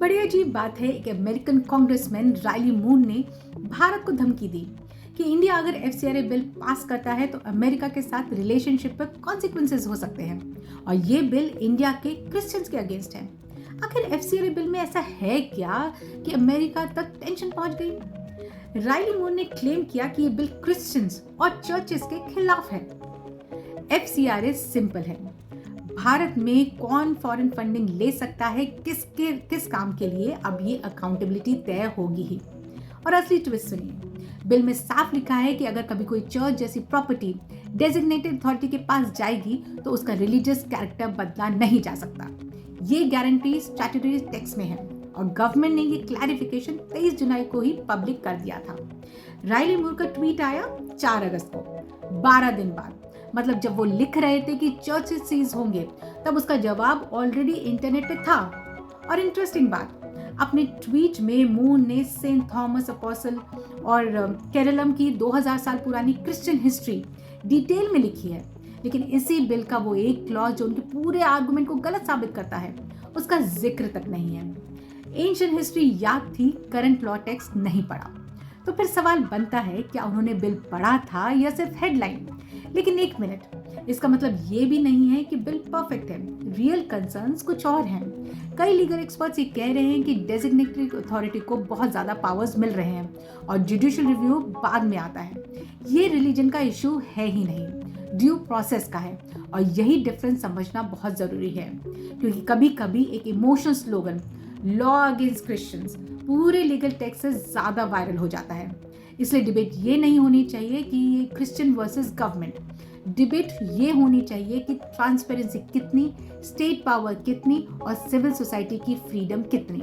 बड़ी अजीब बात है कि अमेरिकन कांग्रेसमैन रायली मून ने भारत को धमकी दी कि इंडिया अगर एफसीआरए बिल पास करता है तो अमेरिका के साथ रिलेशनशिप पर कॉन्सिक्वेंसेस हो सकते हैं और ये बिल इंडिया के क्रिश्चियंस के अगेंस्ट है। आखिर एफसीआरए बिल में ऐसा है क्या कि अमेरिका तक टेंशन पहुंच गई? रायली मून ने क्लेम किया कि ये बिल क्रिश्चियंस और चर्चेस के खिलाफ है। एफसीआरए सिंपल है, भारत में कौन फॉरेन फंडिंग ले सकता है, किस काम के लिए, अब ये अकाउंटेबिलिटी तय होगी ही। और असली ट्विस्ट सुनिए, बिल में साफ लिखा है कि अगर कभी कोई चर्च जैसी प्रॉपर्टी डेजिग्नेटेड अथॉरिटी के पास जाएगी तो उसका रिलीजियस कैरेक्टर बदला नहीं जा सकता। ये गारंटी स्टैट्यूटरी टेक्स्ट में है और गवर्नमेंट ने ये क्लैरिफिकेशन 23 जुलाई को ही पब्लिक कर दिया था। रायली मूर का ट्वीट आया 4 अगस्त को, 12 दिन बाद, मतलब जब वो लिख रहे थे कि चर्चेस सीज होंगे तब उसका जवाब ऑलरेडी इंटरनेट पे था। और इंटरेस्टिंग बात, अपने ट्वीट में मून ने सेंट थॉमस अपोस्टल और केरलम की 2000 साल पुरानी क्रिश्चियन हिस्ट्री डिटेल में लिखी है, लेकिन इसी बिल का वो एक क्लॉज जो उनके पूरे आर्गुमेंट को गलत साबित करता है उसका जिक्र तक नहीं है। एंशिएंट हिस्ट्री याद थी, करंट लॉ टेक्स्ट नहीं पढ़ा। तो फिर सवाल बनता है, क्या उन्होंने बिल पढ़ा था या सिर्फ हेडलाइन? लेकिन एक मिनट, इसका मतलब ये भी नहीं है कि बिल परफेक्ट है। रियल कंसर्न्स कुछ और हैं। कई लीगल एक्सपर्ट्स ये कह रहे हैं कि डेजिग्नेटेड अथॉरिटी को बहुत ज़्यादा पावर्स मिल रहे हैं और जुडिशियल रिव्यू बाद में आता है। ये रिलीजन का इशू है ही नहीं, ड्यू प्रोसेस का है। और यही डिफरेंस समझना बहुत ज़रूरी है, क्योंकि कभी कभी एक emotional slogan law against Christians पूरे लीगल टेक्स्ट से ज़्यादा वायरल हो जाता है। इसलिए डिबेट ये नहीं होनी चाहिए कि ये क्रिश्चियन वर्सेस गवर्नमेंट, डिबेट ये होनी चाहिए कि ट्रांसपेरेंसी कितनी, स्टेट पावर कितनी और सिविल सोसाइटी की फ्रीडम कितनी।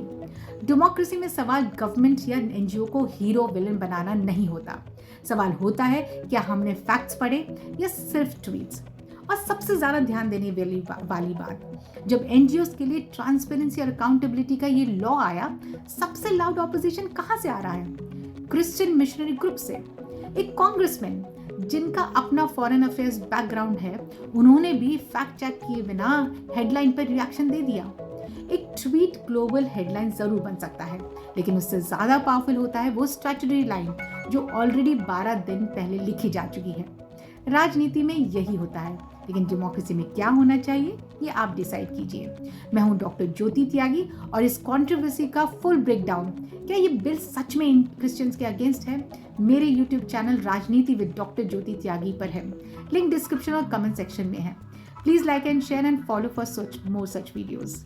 डेमोक्रेसी में सवाल गवर्नमेंट या एनजीओ को हीरो विलन बनाना नहीं होता। सवाल होता है क्या हमने फैक्ट्स पढ़े या सिर्फ ट्वीट्स। और सबसे ज़्यादा ध्यान देने वाली बात, जब एनजीओस के लिए ट्रांसपेरेंसी और अकाउंटेबिलिटी का ये लॉ आया, सबसे लाउड ऑपोजिशन कहाँ से आ रहा है? क्रिश्चियन मिशनरी ग्रुप से। एक कांग्रेसमैन जिनका अपना फॉरेन अफेयर्स बैकग्राउंड है, उन्होंने भी फैक्ट चेक किए बिना हेडलाइन पर रिएक्शन दे दिया। एक ट्वीट ग्लोबल हेडलाइन जरूर बन सकता है, लेकिन उससे ज़्यादा पावरफुल होता है वो स्टैट्यूटरी लाइन जो ऑलरेडी 12 दिन पहले लिखी जा चुकी है। राजनीति में यही होता है, लेकिन डेमोक्रेसी में क्या होना चाहिए ये आप डिसाइड कीजिए। मैं हूं डॉक्टर ज्योति त्यागी और इस कंट्रोवर्सी का फुल ब्रेकडाउन, क्या ये बिल सच में इन क्रिश्चियंस के अगेंस्ट है, मेरे यूट्यूब चैनल राजनीति विद डॉक्टर ज्योति त्यागी पर है। लिंक डिस्क्रिप्शन और कमेंट सेक्शन में है। Please like and share and follow for such more such videos.